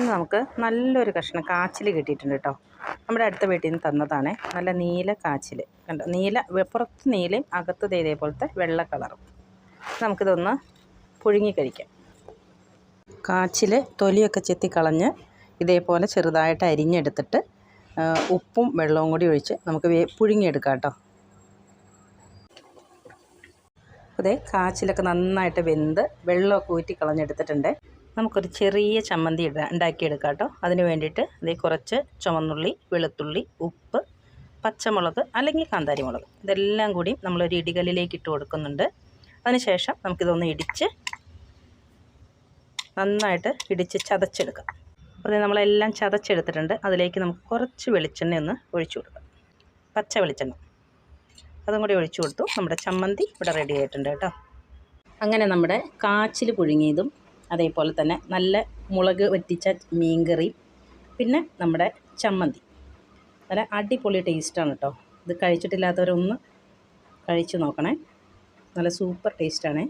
ഇനി നമുക്ക് നല്ലൊരു കഷ്ണം കാച്ചിൽ കിട്ടിയിട്ടുണ്ട് കേട്ടോ. നമ്മുടെ അടുത്ത വീട്ടിൽ നിന്ന് തന്നതാണ്. നല്ല നീല കാച്ചിൽ കണ്ടോ, പുറത്ത് നീലയും അകത്ത് ഇതേപോലത്തെ വെള്ള കളറും. നമുക്കിതൊന്ന് പുഴുങ്ങി കഴിക്കാം. കാച്ചിൽ തൊലിയൊക്കെ ചെത്തിക്കളഞ്ഞ് ഇതേപോലെ ചെറുതായിട്ട് അരിഞ്ഞെടുത്തിട്ട് ഉപ്പും വെള്ളവും കൂടി ഒഴിച്ച് നമുക്ക് പുഴുങ്ങിയെടുക്കാം കേട്ടോ. അതേ കാച്ചിലൊക്കെ നന്നായിട്ട് വെന്ത് വെള്ളമൊക്കെ ഊറ്റി കളഞ്ഞെടുത്തിട്ടുണ്ട്. നമുക്കൊരു ചെറിയ ചമ്മന്തി ഉണ്ടാക്കിയെടുക്കാം കേട്ടോ. അതിന് വേണ്ടിയിട്ട് അതേ കുറച്ച് ചുവന്നുള്ളി, വെളുത്തുള്ളി, ഉപ്പ്, പച്ചമുളക് അല്ലെങ്കിൽ കാന്താരി മുളക് ഇതെല്ലാം കൂടി നമ്മളൊരു ഇടികല്ലിലേക്ക് ഇട്ട് കൊടുക്കുന്നുണ്ട്. അതിനുശേഷം നമുക്കിതൊന്ന് നന്നായിട്ട് ഇടിച്ച് ചതച്ചെടുക്കാം. അത് നമ്മളെല്ലാം ചതച്ചെടുത്തിട്ടുണ്ട്. അതിലേക്ക് നമുക്ക് കുറച്ച് വെളിച്ചെണ്ണ ഒന്ന് ഒഴിച്ചു കൊടുക്കാം, പച്ച വെളിച്ചെണ്ണ. അതും കൂടി ഒഴിച്ചു കൊടുത്തു. നമ്മുടെ ചമ്മന്തി ഇവിടെ റെഡി ആയിട്ടുണ്ട് കേട്ടോ. അങ്ങനെ നമ്മുടെ കാച്ചിൽ പുഴുങ്ങിയതും അതേപോലെ തന്നെ നല്ല മുളക് വറ്റിച്ച മീൻകറി, പിന്നെ നമ്മുടെ ചമ്മന്തി നല്ല അടിപൊളി ടേസ്റ്റാണ് കേട്ടോ. ഇത് കഴിച്ചിട്ടില്ലാത്തവരൊന്ന് കഴിച്ച് നോക്കണേ, നല്ല സൂപ്പർ ടേസ്റ്റാണേ.